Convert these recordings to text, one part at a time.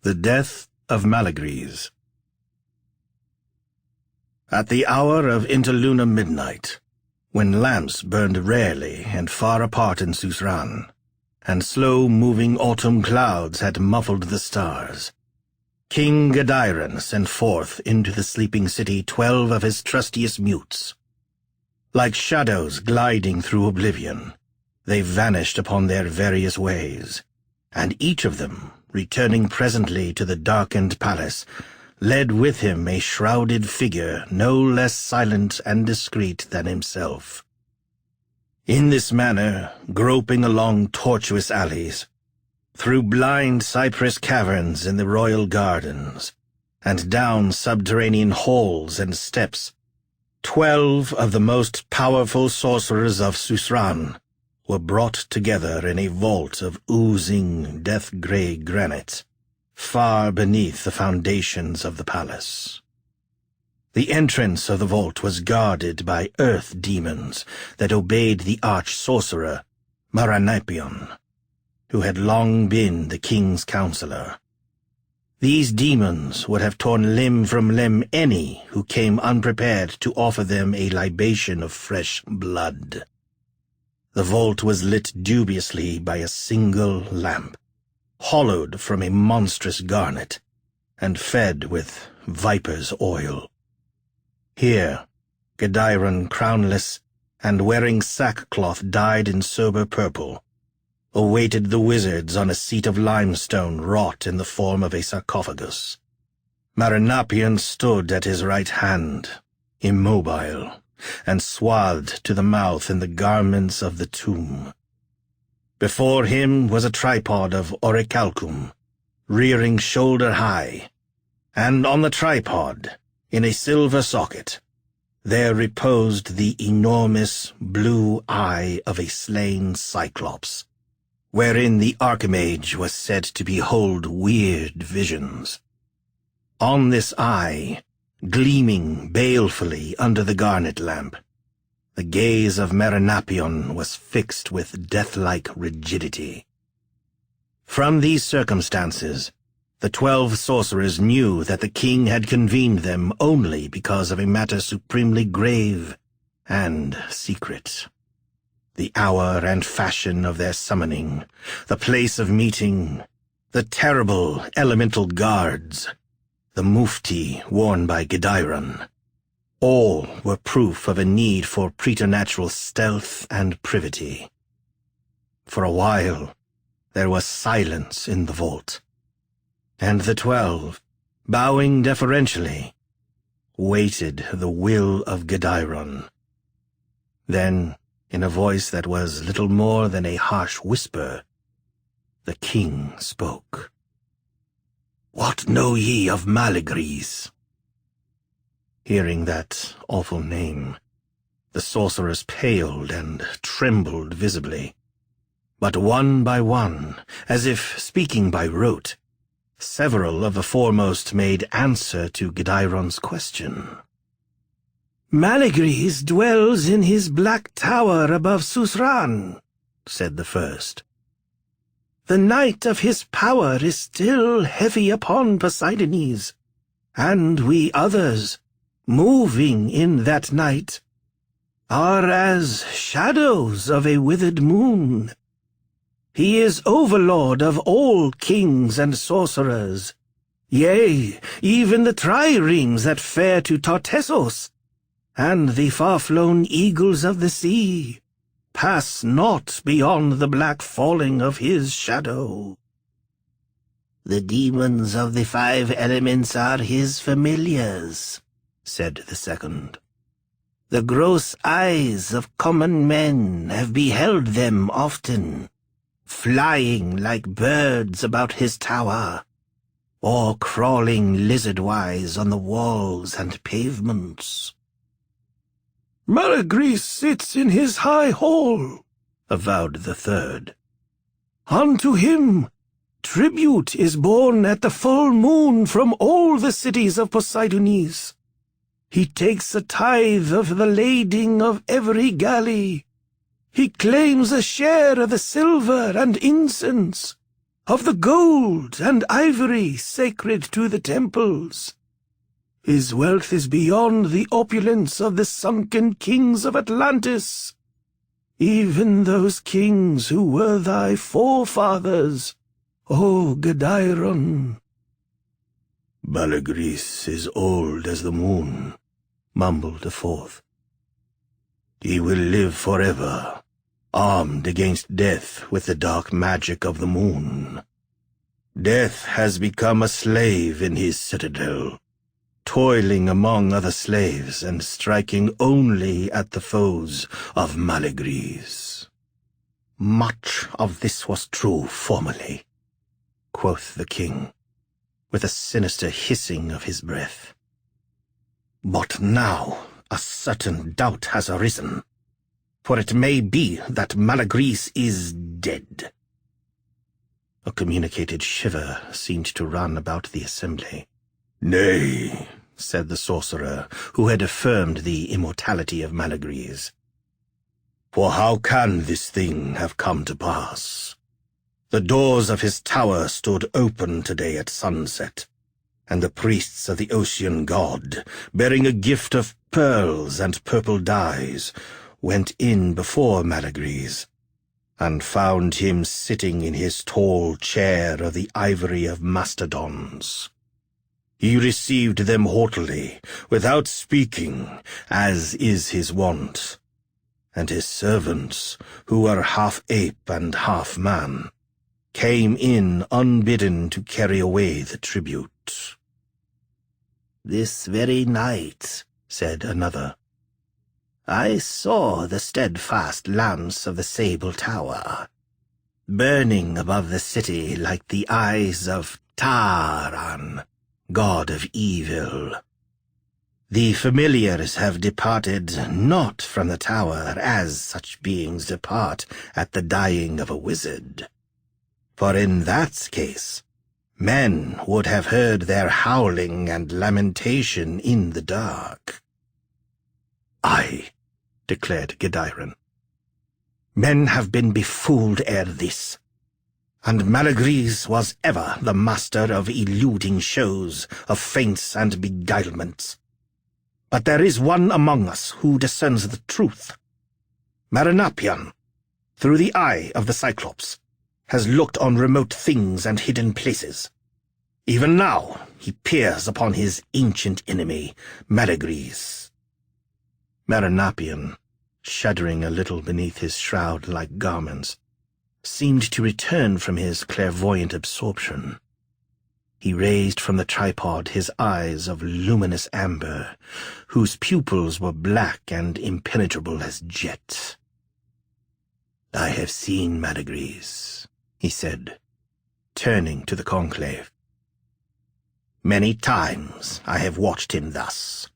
The Death of Malygris. At the hour of interlunar midnight, when lamps burned rarely and far apart in Suzerain, and slow-moving autumn clouds had muffled the stars, King Gediron sent forth into the sleeping city 12 of his trustiest mutes. Like shadows gliding through oblivion, they vanished upon their various ways, and each of them, returning presently to the darkened palace, led with him a shrouded figure no less silent and discreet than himself. In this manner, groping along tortuous alleys, through blind cypress caverns in the royal gardens, and down subterranean halls and steps, 12 of the most powerful sorcerers of Suzerain were brought together in a vault of oozing death-gray granite, far beneath the foundations of the palace. The entrance of the vault was guarded by earth demons that obeyed the arch-sorcerer, Maranapion, who had long been the king's counselor. These demons would have torn limb from limb any who came unprepared to offer them a libation of fresh blood. The vault was lit dubiously by a single lamp, hollowed from a monstrous garnet, and fed with viper's oil. Here, Gediron, crownless, and wearing sackcloth dyed in sober purple, awaited the wizards on a seat of limestone wrought in the form of a sarcophagus. Maranapion stood at his right hand, immobile, and swathed to the mouth in the garments of the tomb. Before him was a tripod of orichalcum, rearing shoulder-high, and on the tripod, in a silver socket, there reposed the enormous blue eye of a slain cyclops, wherein the archimage was said to behold weird visions. On this eye, gleaming balefully under the garnet lamp, the gaze of Maranapion was fixed with death-like rigidity. From these circumstances, the 12 sorcerers knew that the king had convened them only because of a matter supremely grave and secret. The hour and fashion of their summoning, the place of meeting, the terrible elemental guards, the mufti worn by Gediron, all were proof of a need for preternatural stealth and privity. For a while, there was silence in the vault, and the 12, bowing deferentially, waited the will of Gediron. Then, in a voice that was little more than a harsh whisper, the king spoke. "What know ye of Malygris?" Hearing that awful name, the sorcerers paled and trembled visibly. But one by one, as if speaking by rote, several of the foremost made answer to Gediron's question. "Malygris dwells in his black tower above Suzerain," said the first. "The night of his power is still heavy upon Poseidonis, and we others, moving in that night, are as shadows of a withered moon. He is overlord of all kings and sorcerers, yea, even the triremes that fare to Tartessos, and the far-flown eagles of the sea pass not beyond the black falling of his shadow. The demons of the 5 elements are his familiars," said the second. "The gross eyes of common men have beheld them often, flying like birds about his tower, or crawling lizard-wise on the walls and pavements." "Malygris sits in his high hall," avowed the third. "Unto him tribute is borne at the full moon from all the cities of Poseidonis. He takes a tithe of the lading of every galley. He claims a share of the silver and incense, of the gold and ivory sacred to the temples. His wealth is beyond the opulence of the sunken kings of Atlantis, even those kings who were thy forefathers, O Gedairon." "Malygris is old as the moon," mumbled a fourth. "He will live forever, armed against death with the dark magic of the moon. Death has become a slave in his citadel, toiling among other slaves and striking only at the foes of Malygris." "Much of this was true formerly," quoth the king, with a sinister hissing of his breath. "But now a certain doubt has arisen, for it may be that Malygris is dead." A communicated shiver seemed to run about the assembly. "Nay," said the sorcerer, who had affirmed the immortality of Malygris. "For how can this thing have come to pass? The doors of his tower stood open today at sunset, and the priests of the ocean god, bearing a gift of pearls and purple dyes, went in before Malygris, and found him sitting in his tall chair of the ivory of mastodons. He received them haughtily, without speaking, as is his wont, and his servants, who were half ape and half man, came in unbidden to carry away the tribute." "This very night," said another, "I saw the steadfast lamps of the Sable Tower, burning above the city like the eyes of Taran, god of evil. The familiars have departed not from the tower as such beings depart at the dying of a wizard. For in that case, men would have heard their howling and lamentation in the dark." "Aye," declared Gedairon. "Men have been befooled ere this, and Malygris was ever the master of eluding shows, of feints and beguilements. But there is one among us who discerns the truth. Marinapion, through the eye of the Cyclops, has looked on remote things and hidden places. Even now he peers upon his ancient enemy, Malygris." Marinapion, shuddering a little beneath his shroud-like garments, seemed to return from his clairvoyant absorption. He raised from the tripod his eyes of luminous amber, whose pupils were black and impenetrable as jet. "I have seen Malygris," he said, turning to the conclave. "Many times I have watched him thus,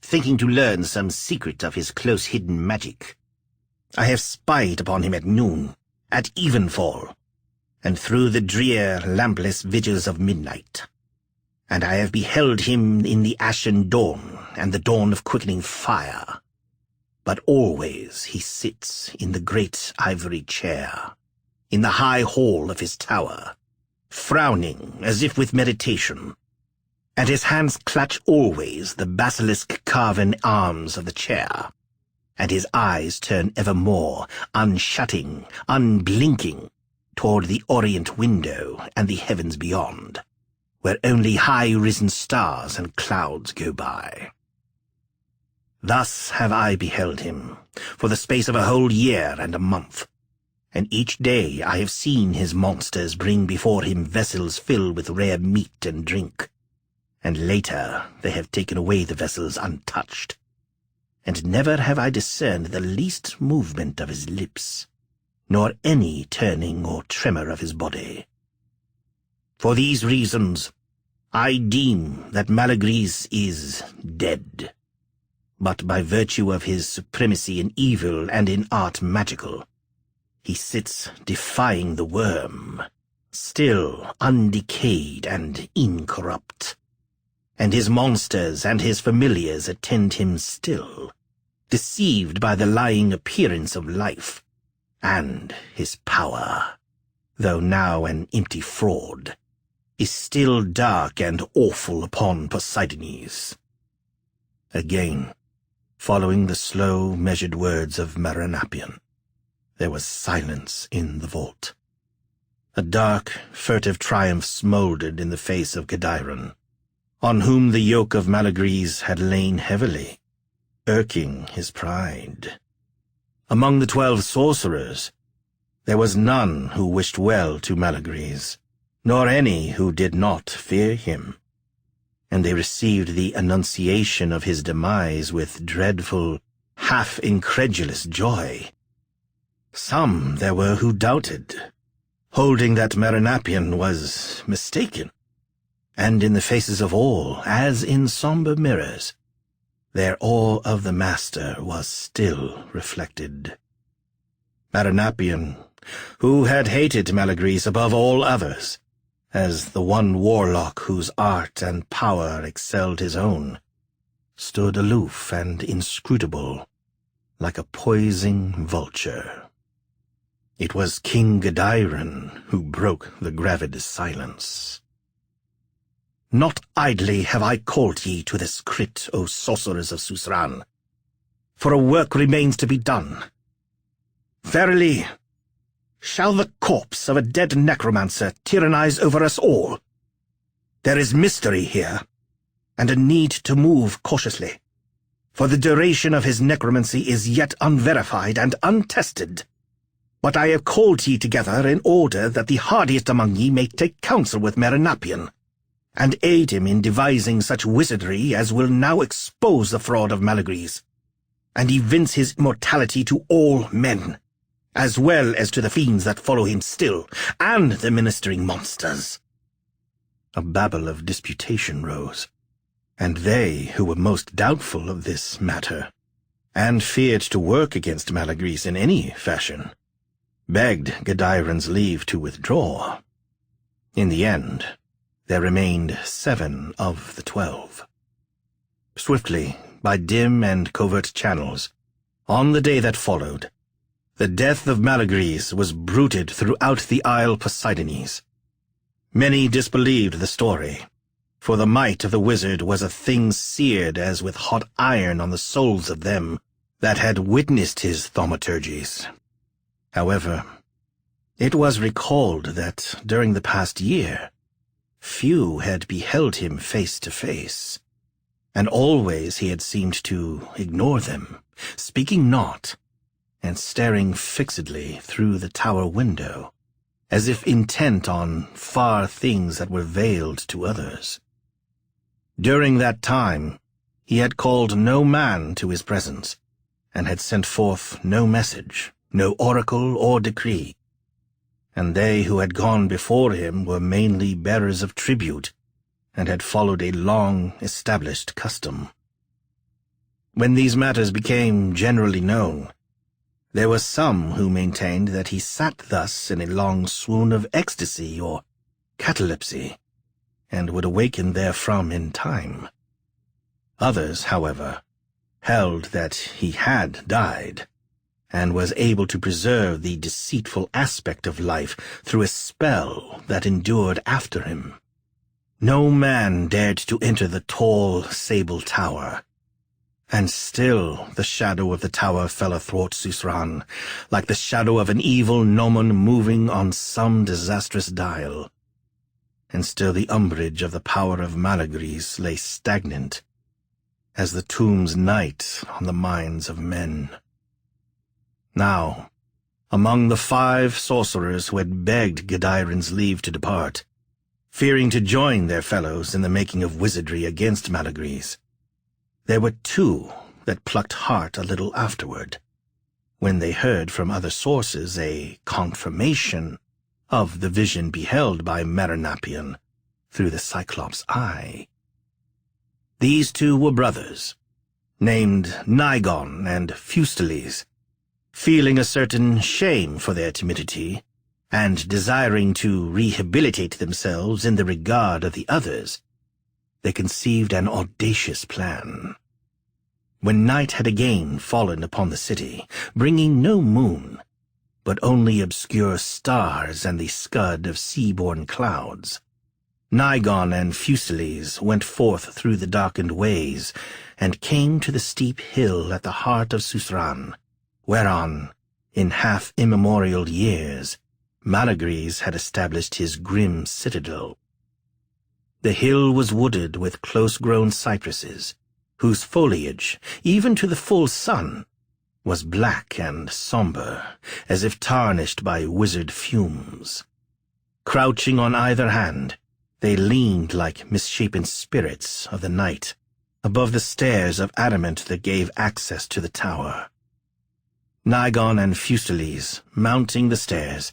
thinking to learn some secret of his close-hidden magic. I have spied upon him at noon, at evenfall, and through the drear, lampless vigils of midnight. And I have beheld him in the ashen dawn and the dawn of quickening fire. But always he sits in the great ivory chair, in the high hall of his tower, frowning as if with meditation, and his hands clutch always the basilisk-carven arms of the chair, and his eyes turn evermore, unshutting, unblinking, toward the orient window and the heavens beyond, where only high-risen stars and clouds go by. Thus have I beheld him, for the space of a whole year and a month, and each day I have seen his monsters bring before him vessels filled with rare meat and drink, and later they have taken away the vessels untouched, and never have I discerned the least movement of his lips, nor any turning or tremor of his body. For these reasons, I deem that Malygris is dead, but by virtue of his supremacy in evil and in art magical, he sits defying the worm, still undecayed and incorrupt, and his monsters and his familiars attend him still, deceived by the lying appearance of life, and his power, though now an empty fraud, is still dark and awful upon Poseidonis. Again, following the slow, measured words of Maranapian, there was silence in the vault. A dark, furtive triumph smoldered in the face of Gedairon, on whom the yoke of Malygris had lain heavily, irking his pride. Among the 12 sorcerers, there was none who wished well to Malygris, nor any who did not fear him, and they received the annunciation of his demise with dreadful, half-incredulous joy. Some there were who doubted, holding that Maranapian was mistaken, and in the faces of all, as in somber mirrors, their awe of the Master was still reflected. Maranapian, who had hated Malygris above all others, as the one warlock whose art and power excelled his own, stood aloof and inscrutable, like a poising vulture. It was King Gedairon who broke the gravid silence. "Not idly have I called ye to this crypt, O sorcerers of Suzran, for a work remains to be done. Verily, shall the corpse of a dead necromancer tyrannize over us all? There is mystery here, and a need to move cautiously, for the duration of his necromancy is yet unverified and untested. But I have called ye together in order that the hardiest among ye may take counsel with Maranapian, and aid him in devising such wizardry as will now expose the fraud of Malygris, and evince his immortality to all men, as well as to the fiends that follow him still, and the ministering monsters." A babble of disputation rose, and they who were most doubtful of this matter, and feared to work against Malygris in any fashion, begged Gedairon's leave to withdraw. In the end, there remained 7 of the 12. Swiftly, by dim and covert channels, on the day that followed, the death of Malygris was bruited throughout the Isle Poseidonis. Many disbelieved the story, for the might of the wizard was a thing seared as with hot iron on the souls of them that had witnessed his thaumaturgies. However, it was recalled that during the past year, few had beheld him face to face, and always he had seemed to ignore them, speaking not, and staring fixedly through the tower window, as if intent on far things that were veiled to others. During that time, he had called no man to his presence, and had sent forth no message, no oracle or decree, and they who had gone before him were mainly bearers of tribute, and had followed a long-established custom. When these matters became generally known, there were some who maintained that he sat thus in a long swoon of ecstasy or catalepsy, and would awaken therefrom in time. Others, however, held that he had died, and was able to preserve the deceitful aspect of life through a spell that endured after him. No man dared to enter the tall, sable tower, and still the shadow of the tower fell athwart Suzran, like the shadow of an evil gnomon moving on some disastrous dial. And still the umbrage of the power of Malygris lay stagnant, as the tomb's night on the minds of men. Now, among the 5 sorcerers who had begged Gedairon's leave to depart, fearing to join their fellows in the making of wizardry against Malygris, there were 2 that plucked heart a little afterward, when they heard from other sources a confirmation of the vision beheld by Maranapian through the Cyclops' eye. These 2 were brothers, named Nigon and Fustiles, feeling a certain shame for their timidity, and desiring to rehabilitate themselves in the regard of the others, they conceived an audacious plan. When night had again fallen upon the city, bringing no moon, but only obscure stars and the scud of sea-borne clouds. Nigon and Fuselies went forth through the darkened ways, and came to the steep hill at the heart of Suzerain, whereon, in half-immemorial years, Malygris had established his grim citadel. The hill was wooded with close-grown cypresses, whose foliage, even to the full sun, was black and somber, as if tarnished by wizard fumes. Crouching on either hand, they leaned like misshapen spirits of the night above the stairs of adamant that gave access to the tower. Nigon and Fuselies, mounting the stairs,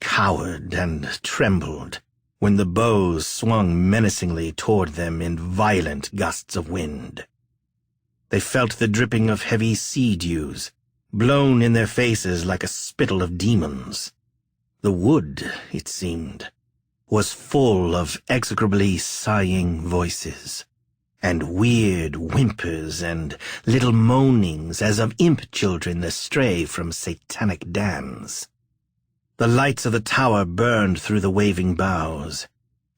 cowered and trembled when the bows swung menacingly toward them in violent gusts of wind. They felt the dripping of heavy sea dews, blown in their faces like a spittle of demons. The wood, it seemed, was full of execrably sighing voices, and weird whimpers and little moanings as of imp children astray from satanic dams. The lights of the tower burned through the waving boughs,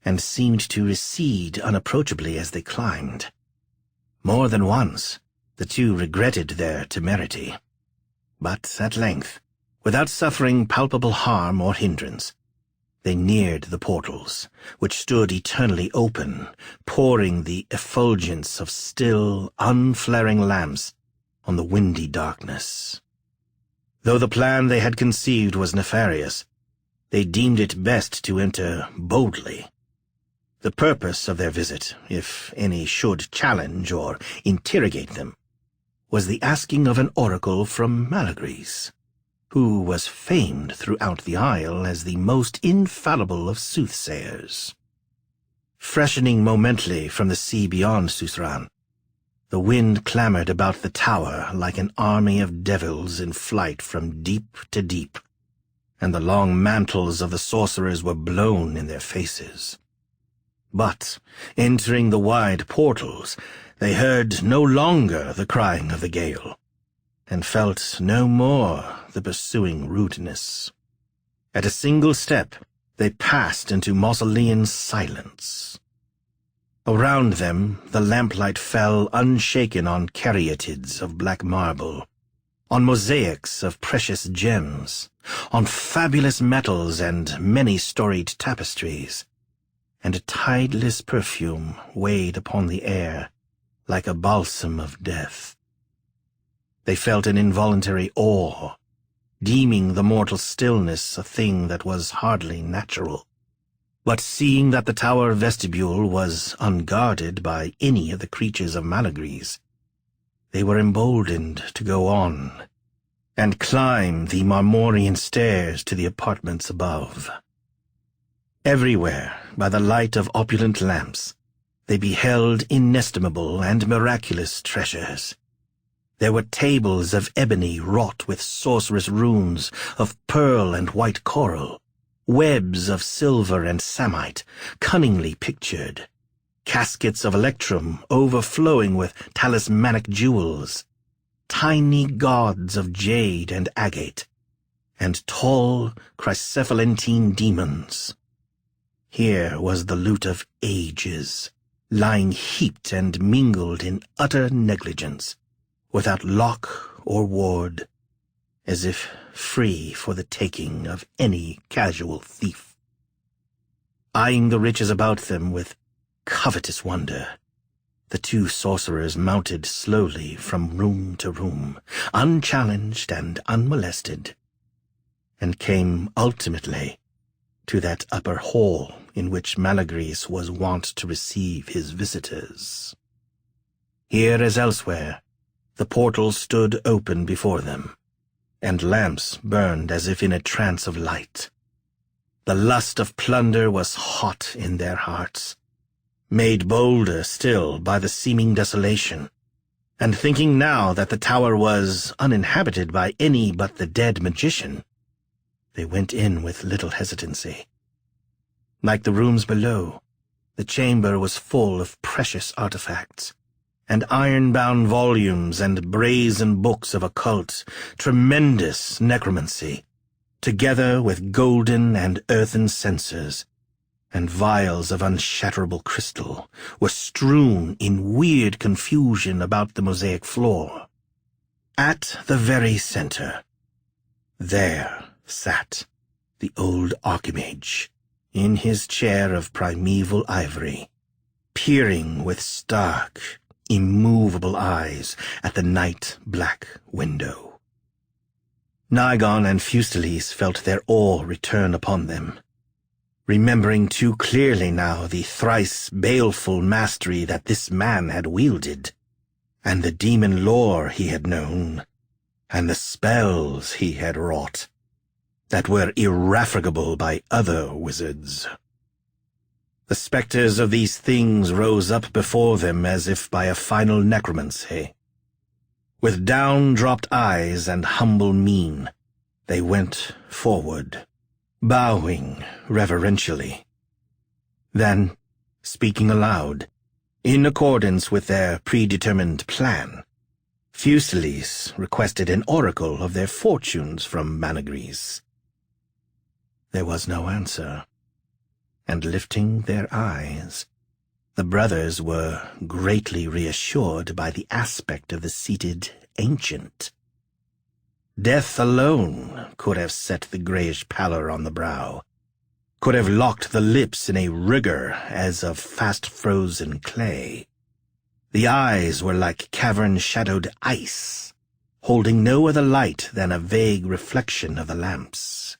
and seemed to recede unapproachably as they climbed. More than once, the two regretted their temerity. But at length, without suffering palpable harm or hindrance, they neared the portals, which stood eternally open, pouring the effulgence of still, unflaring lamps on the windy darkness. Though the plan they had conceived was nefarious, they deemed it best to enter boldly. The purpose of their visit, if any should challenge or interrogate them, was the asking of an oracle from Malygris, who was famed throughout the isle as the most infallible of soothsayers. Freshening momently from the sea beyond Suzerain, the wind clamored about the tower like an army of devils in flight from deep to deep, and the long mantles of the sorcerers were blown in their faces. But, entering the wide portals, they heard no longer the crying of the gale, and felt no more the pursuing rudeness. At a single step, they passed into mausolean silence. Around them, the lamplight fell unshaken on caryatids of black marble, on mosaics of precious gems, on fabulous metals and many-storied tapestries, and a tideless perfume weighed upon the air like a balsam of death. They felt an involuntary awe, deeming the mortal stillness a thing that was hardly natural. But seeing that the tower vestibule was unguarded by any of the creatures of Malygris, they were emboldened to go on, and climb the marmorian stairs to the apartments above. Everywhere, by the light of opulent lamps, they beheld inestimable and miraculous treasures. There were tables of ebony wrought with sorcerous runes of pearl and white coral, webs of silver and samite cunningly pictured, caskets of electrum overflowing with talismanic jewels, tiny gods of jade and agate, and tall chrysophilentine demons. Here was the loot of ages, lying heaped and mingled in utter negligence, without lock or ward, as if free for the taking of any casual thief. Eyeing the riches about them with covetous wonder, the two sorcerers mounted slowly from room to room, unchallenged and unmolested, and came ultimately to that upper hall in which Malygris was wont to receive his visitors. Here as elsewhere, the portals stood open before them, and lamps burned as if in a trance of light. The lust of plunder was hot in their hearts, made bolder still by the seeming desolation, and thinking now that the tower was uninhabited by any but the dead magician, they went in with little hesitancy. Like the rooms below, the chamber was full of precious artifacts, and iron-bound volumes and brazen books of occult, tremendous necromancy, together with golden and earthen censers, and vials of unshatterable crystal, were strewn in weird confusion about the mosaic floor. At the very center, there sat the old Archimage, in his chair of primeval ivory, peering with stark, immovable eyes at the night-black window. Nigon and Fuselice felt their awe return upon them, remembering too clearly now the thrice baleful mastery that this man had wielded, and the demon lore he had known, and the spells he had wrought, that were irrefragable by other wizards. The spectres of these things rose up before them as if by a final necromancy. With down-dropped eyes and humble mien, they went forward, bowing reverentially. Then, speaking aloud, in accordance with their predetermined plan, Fuselice requested an oracle of their fortunes from Malygris. There was no answer, and lifting their eyes, the brothers were greatly reassured by the aspect of the seated ancient. Death alone could have set the grayish pallor on the brow, could have locked the lips in a rigor as of fast-frozen clay. The eyes were like cavern-shadowed ice, holding no other light than a vague reflection of the lamps.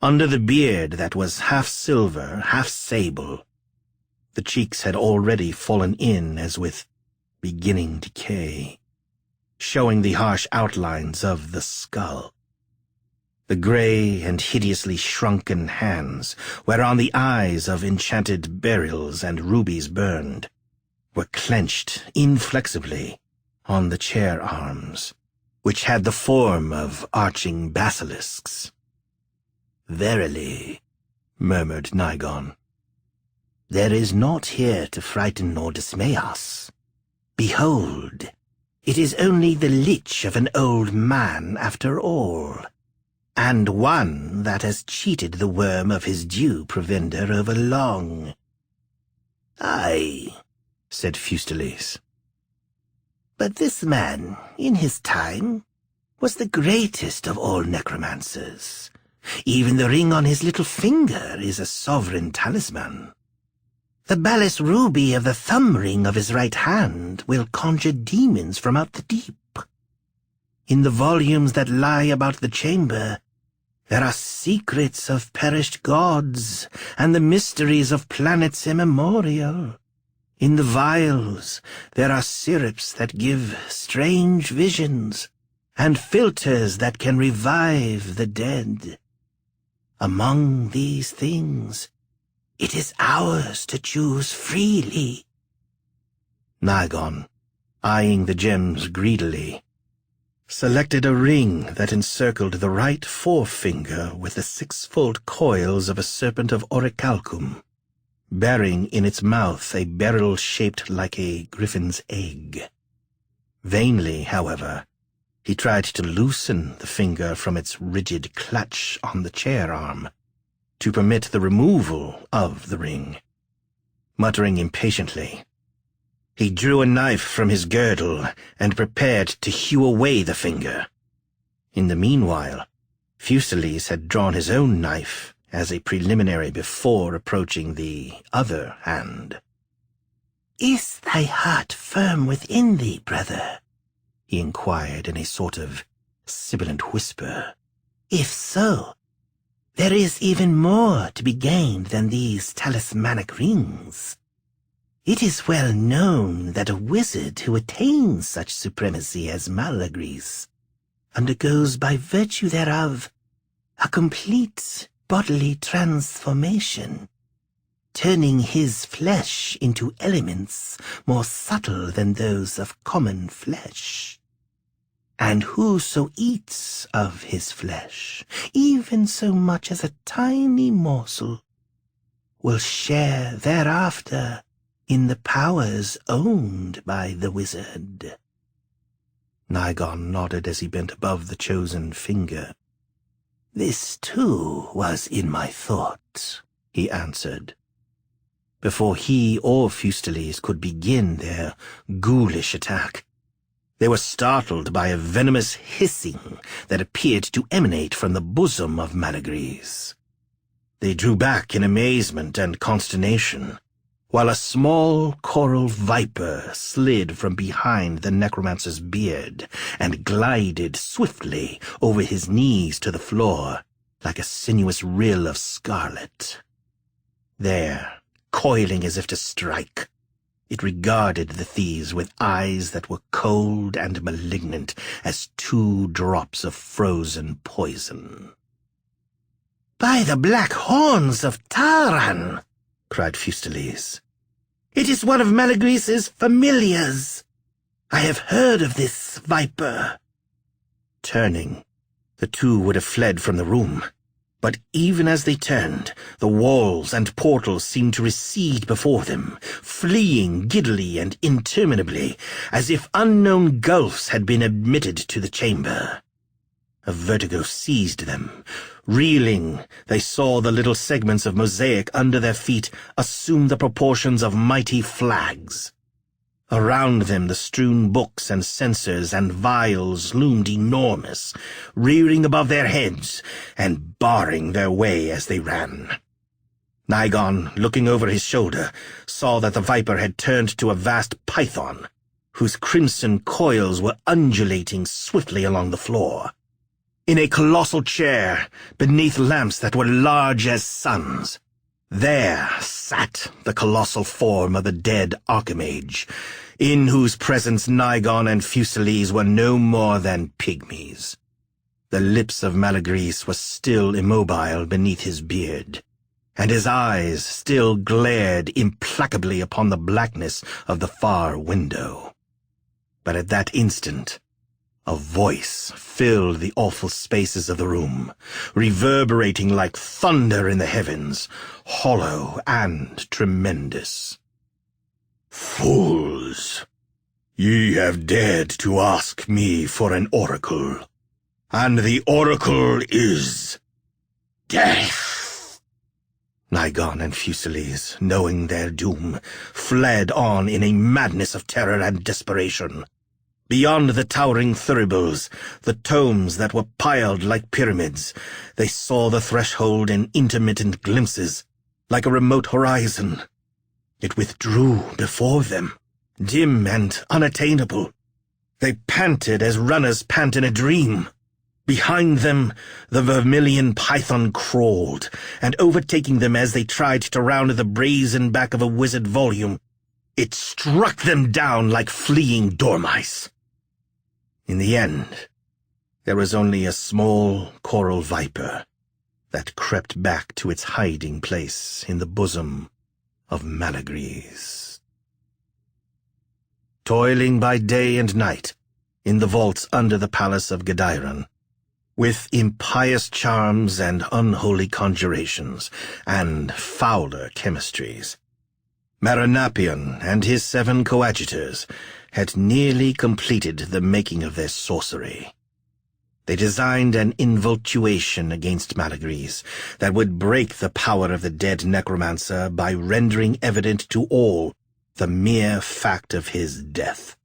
Under the beard that was half silver, half sable, the cheeks had already fallen in as with beginning decay, showing the harsh outlines of the skull. The gray and hideously shrunken hands, whereon the eyes of enchanted beryls and rubies burned, were clenched inflexibly on the chair arms, which had the form of arching basilisks. "Verily," murmured Nigon, "there is naught here to frighten or dismay us. Behold, it is only the lich of an old man after all, and one that has cheated the worm of his due provender over long." "Aye," said Fuselice, "but this man, in his time, was the greatest of all necromancers. Even the ring on his little finger is a sovereign talisman. The balanced ruby of the thumb ring of his right hand will conjure demons from out the deep. In the volumes that lie about the chamber, there are secrets of perished gods and the mysteries of planets immemorial. In the vials, there are syrups that give strange visions, and philters that can revive the dead. Among these things, it is ours to choose freely." Nigon, eyeing the gems greedily, selected a ring that encircled the right forefinger with the 6-fold coils of a serpent of orichalcum, bearing in its mouth a beryl shaped like a griffin's egg. Vainly, however, he tried to loosen the finger from its rigid clutch on the chair arm, to permit the removal of the ring. Muttering impatiently, he drew a knife from his girdle and prepared to hew away the finger. In the meanwhile, Fuselice had drawn his own knife as a preliminary before approaching the other hand. "Is thy heart firm within thee, brother?" he inquired in a sort of sibilant whisper. "If so, there is even more to be gained than these talismanic rings. It is well known that a wizard who attains such supremacy as Malygris undergoes by virtue thereof a complete bodily transformation, turning his flesh into elements more subtle than those of common flesh. And whoso eats of his flesh, even so much as a tiny morsel, will share thereafter in the powers owned by the wizard." Nigon nodded as he bent above the chosen finger. "This, too, was in my thoughts," he answered. Before he or Fuselies could begin their ghoulish attack, they were startled by a venomous hissing that appeared to emanate from the bosom of Malygris. They drew back in amazement and consternation, while a small coral viper slid from behind the necromancer's beard and glided swiftly over his knees to the floor like a sinuous rill of scarlet. There, coiling as if to strike, it regarded the thieves with eyes that were cold and malignant as 2 drops of frozen poison. "By the black horns of Taran!" cried Fuselies. "It is one of Malygris's familiars. I have heard of this viper." Turning, the 2 would have fled from the room, but even as they turned, the walls and portals seemed to recede before them, fleeing giddily and interminably, as if unknown gulfs had been admitted to the chamber. A vertigo seized them. Reeling, they saw the little segments of mosaic under their feet assume the proportions of mighty flags. Around them the strewn books and censers and vials loomed enormous, rearing above their heads and barring their way as they ran. Nigon, looking over his shoulder, saw that the viper had turned to a vast python, whose crimson coils were undulating swiftly along the floor. In a colossal chair, beneath lamps that were large as suns, there sat the colossal form of the dead Archimage, in whose presence Nigon and Fuselies were no more than pygmies. The lips of Malygris were still immobile beneath his beard, and his eyes still glared implacably upon the blackness of the far window. But at that instant, a voice filled the awful spaces of the room, reverberating like thunder in the heavens, hollow and tremendous. "Fools! Ye have dared to ask me for an oracle, and the oracle is death!" Nigon and Fuselies, knowing their doom, fled on in a madness of terror and desperation. Beyond the towering thuribles, the tomes that were piled like pyramids, they saw the threshold in intermittent glimpses, like a remote horizon. It withdrew before them, dim and unattainable. They panted as runners pant in a dream. Behind them, the vermilion python crawled, and overtaking them as they tried to round the brazen back of a wizard volume, it struck them down like fleeing dormice. In the end, there was only a small coral viper that crept back to its hiding place in the bosom of Malygris. Toiling by day and night in the vaults under the palace of Gedairon, with impious charms and unholy conjurations and fouler chemistries, Maranapion and his 7 coadjutors had nearly completed the making of their sorcery. They designed an involtuation against Malygris that would break the power of the dead necromancer by rendering evident to all the mere fact of his death.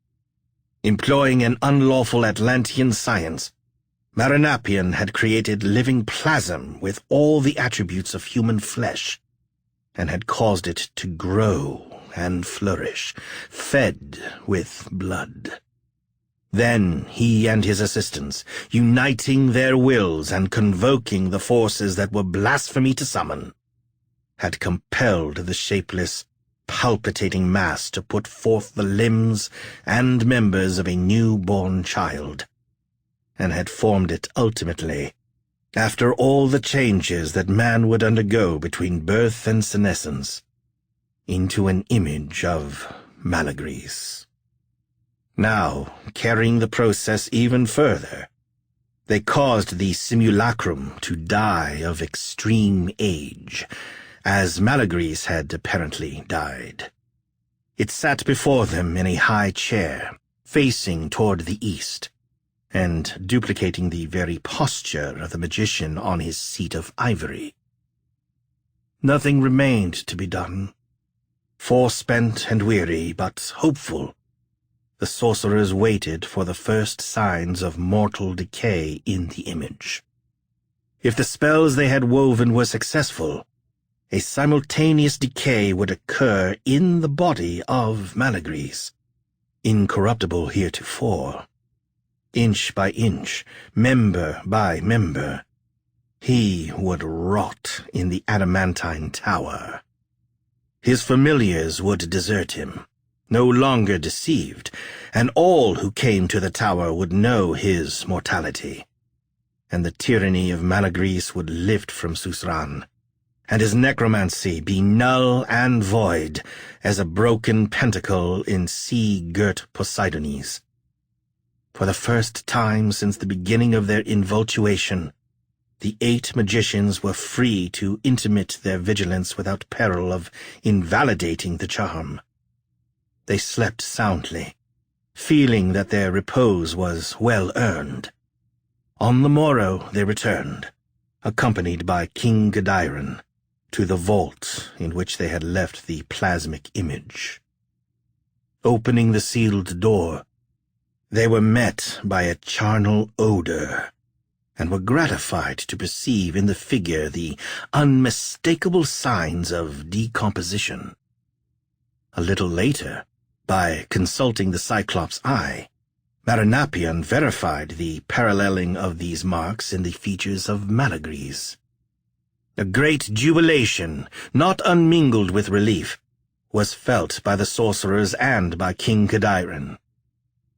Employing an unlawful Atlantean science, Maranapion had created living plasm with all the attributes of human flesh, and had caused it to grow and flourish, fed with blood. Then he and his assistants, uniting their wills and convoking the forces that were blasphemy to summon, had compelled the shapeless, palpitating mass to put forth the limbs and members of a new-born child, and had formed it ultimately, after all the changes that man would undergo between birth and senescence, into an image of Malygris. Now, carrying the process even further, they caused the simulacrum to die of extreme age, as Malygris had apparently died. It sat before them in a high chair, facing toward the east, and duplicating the very posture of the magician on his seat of ivory. Nothing remained to be done. Forespent and weary, but hopeful, the sorcerers waited for the first signs of mortal decay in the image. If the spells they had woven were successful, a simultaneous decay would occur in the body of Malygris, incorruptible heretofore. Inch by inch, member by member, he would rot in the adamantine tower. His familiars would desert him, no longer deceived, and all who came to the tower would know his mortality. And the tyranny of Malygris would lift from Suzerain, and his necromancy be null and void as a broken pentacle in sea-girt Poseidonis. For the first time since the beginning of their invultuation, the 8 magicians were free to intermit their vigilance without peril of invalidating the charm. They slept soundly, feeling that their repose was well earned. On the morrow they returned, accompanied by King Godiron, to the vault in which they had left the plasmic image. Opening the sealed door, they were met by a charnel odor, and were gratified to perceive in the figure the unmistakable signs of decomposition. A little later, by consulting the Cyclops' eye, Marinapion verified the paralleling of these marks in the features of Malygris. A great jubilation, not unmingled with relief, was felt by the sorcerers and by King Godiron.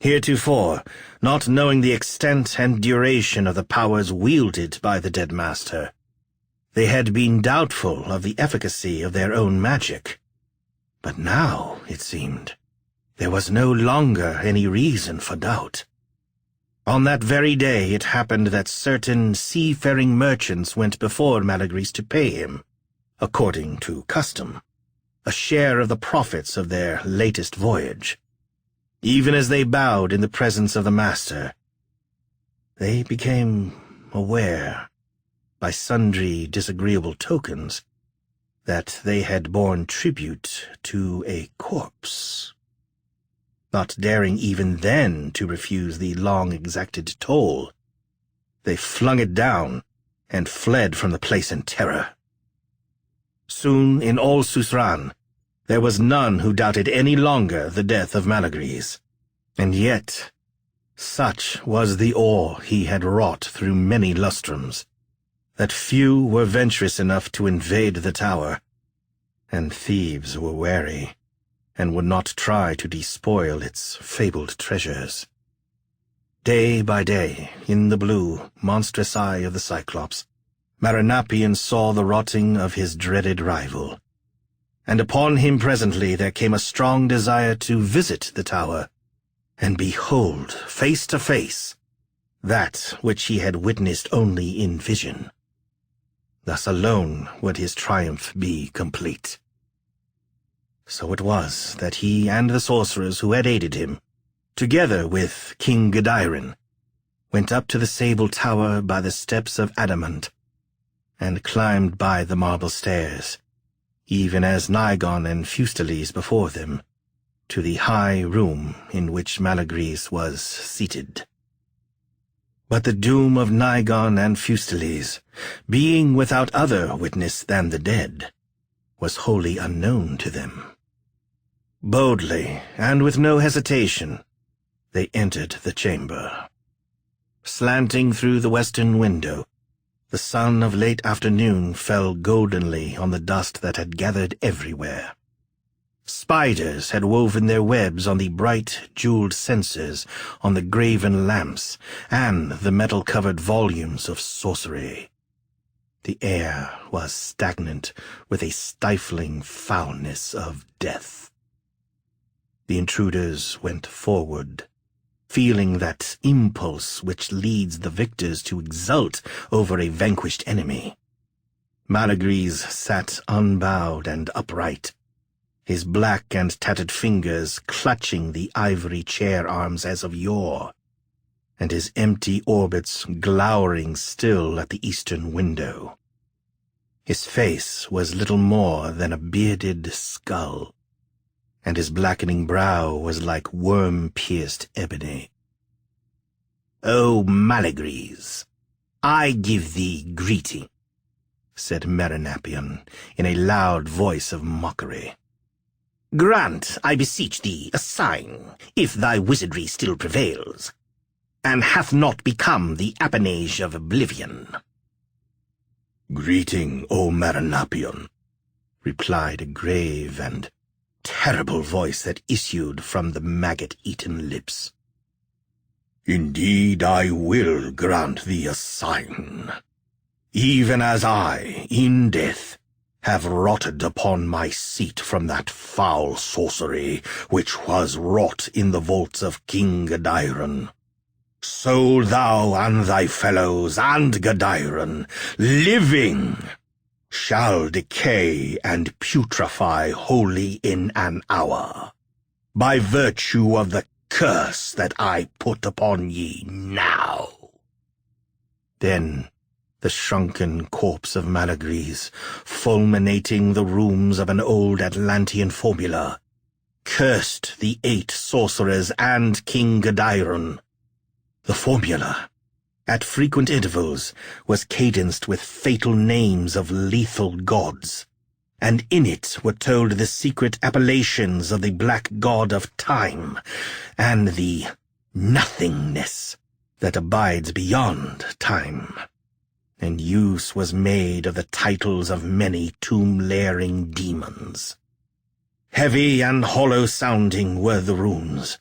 Heretofore, not knowing the extent and duration of the powers wielded by the dead master, they had been doubtful of the efficacy of their own magic. But now, it seemed, there was no longer any reason for doubt. On that very day it happened that certain seafaring merchants went before Malygris to pay him, according to custom, a share of the profits of their latest voyage. Even as they bowed in the presence of the master, they became aware, by sundry disagreeable tokens, that they had borne tribute to a corpse. Not daring even then to refuse the long-exacted toll, they flung it down and fled from the place in terror. Soon, in all Suzerain, there was none who doubted any longer the death of Malygris, and yet, such was the awe he had wrought through many lustrums, that few were venturous enough to invade the tower, and thieves were wary, and would not try to despoil its fabled treasures. Day by day, in the blue, monstrous eye of the Cyclops, Marinapion saw the rotting of his dreaded rival, and upon him presently there came a strong desire to visit the tower, and behold, face to face, that which he had witnessed only in vision. Thus alone would his triumph be complete. So it was that he and the sorcerers who had aided him, together with King Godiron, went up to the sable tower by the steps of adamant, and climbed by the marble stairs, even as Nigon and Fustelés before them, to the high room in which Malygris was seated. But the doom of Nigon and Fustelés, being without other witness than the dead, was wholly unknown to them. Boldly, and with no hesitation, they entered the chamber. Slanting through the western window, the sun of late afternoon fell goldenly on the dust that had gathered everywhere. Spiders had woven their webs on the bright, jeweled censers, on the graven lamps, and the metal-covered volumes of sorcery. The air was stagnant with a stifling foulness of death. The intruders went forward, feeling that impulse which leads the victors to exult over a vanquished enemy. Malygris sat unbowed and upright, his black and tattered fingers clutching the ivory chair arms as of yore, and his empty orbits glowering still at the eastern window. His face was little more than a bearded skull, and his blackening brow was like worm-pierced ebony. "O Malygris, I give thee greeting," said Marinapion in a loud voice of mockery. "Grant, I beseech thee, a sign, if thy wizardry still prevails, and hath not become the appanage of oblivion." "Greeting, O Marinapion," replied a grave and terrible voice that issued from the maggot-eaten lips. "Indeed I will grant thee a sign, even as I, in death, have rotted upon my seat from that foul sorcery which was wrought in the vaults of King Gadairon. So thou and thy fellows and Gadairon, living, shall decay and putrefy wholly in an hour, by virtue of the curse that I put upon ye now." Then the shrunken corpse of Malygris, fulminating the rooms of an old Atlantean formula, cursed the 8 sorcerers and King Gadairon. The formula, at frequent intervals, was cadenced with fatal names of lethal gods, and in it were told the secret appellations of the black god of time and the nothingness that abides beyond time. And use was made of the titles of many tomb-layering demons. Heavy and hollow-sounding were the runes,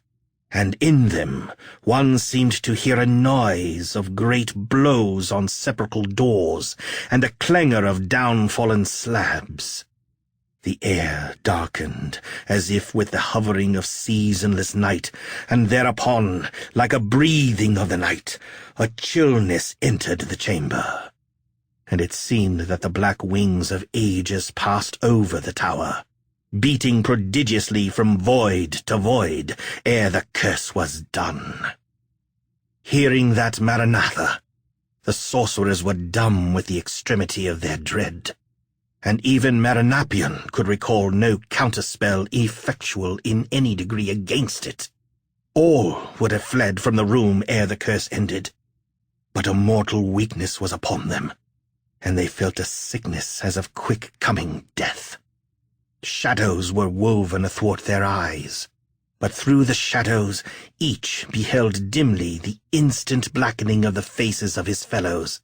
and in them one seemed to hear a noise of great blows on sepulchral doors and a clangor of down-fallen slabs. The air darkened, as if with the hovering of seasonless night, and thereupon, like a breathing of the night, a chillness entered the chamber. And it seemed that the black wings of ages passed over the tower, beating prodigiously from void to void ere the curse was done. Hearing that Maranatha, the sorcerers were dumb with the extremity of their dread, and even Marinapion could recall no counterspell effectual in any degree against it. All would have fled from the room ere the curse ended, but a mortal weakness was upon them, and they felt a sickness as of quick-coming death. Shadows were woven athwart their eyes, but through the shadows each beheld dimly the instant blackening of the faces of his fellows,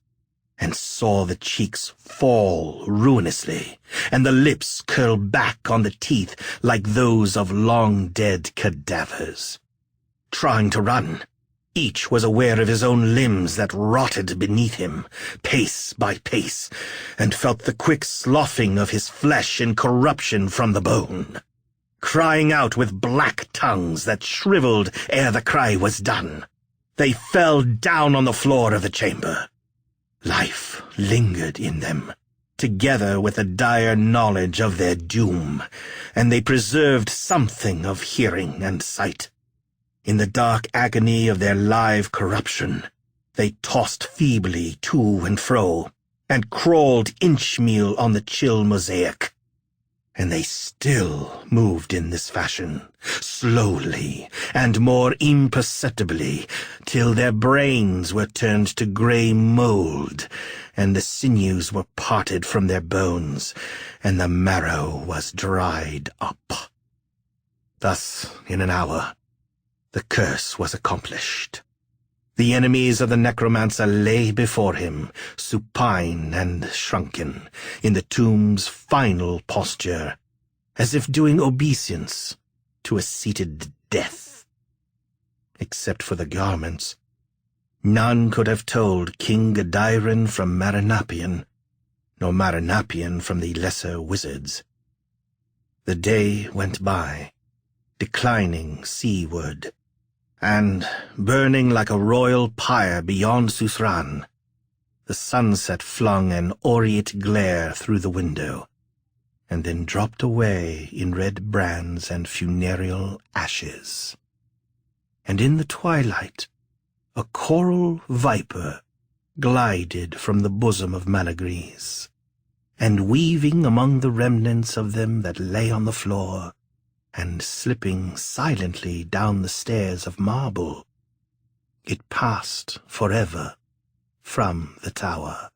and saw the cheeks fall ruinously, and the lips curl back on the teeth like those of long-dead cadavers. Trying to run, each was aware of his own limbs that rotted beneath him, pace by pace, and felt the quick sloughing of his flesh in corruption from the bone. Crying out with black tongues that shriveled ere the cry was done, they fell down on the floor of the chamber. Life lingered in them, together with a dire knowledge of their doom, and they preserved something of hearing and sight. In the dark agony of their live corruption, they tossed feebly to and fro, and crawled inchmeal on the chill mosaic. And they still moved in this fashion, slowly and more imperceptibly, till their brains were turned to grey mould, and the sinews were parted from their bones, and the marrow was dried up. Thus, in an hour, the curse was accomplished. The enemies of the necromancer lay before him, supine and shrunken, in the tomb's final posture, as if doing obeisance to a seated death. Except for the garments, none could have told King Gadairon from Marinapion, nor Marinapion from the lesser wizards. The day went by, declining seaward, and, burning like a royal pyre beyond Suzerain, the sunset flung an aureate glare through the window, and then dropped away in red brands and funereal ashes. And in the twilight, a coral viper glided from the bosom of Malygris, and weaving among the remnants of them that lay on the floor, and slipping silently down the stairs of marble, it passed forever from the tower.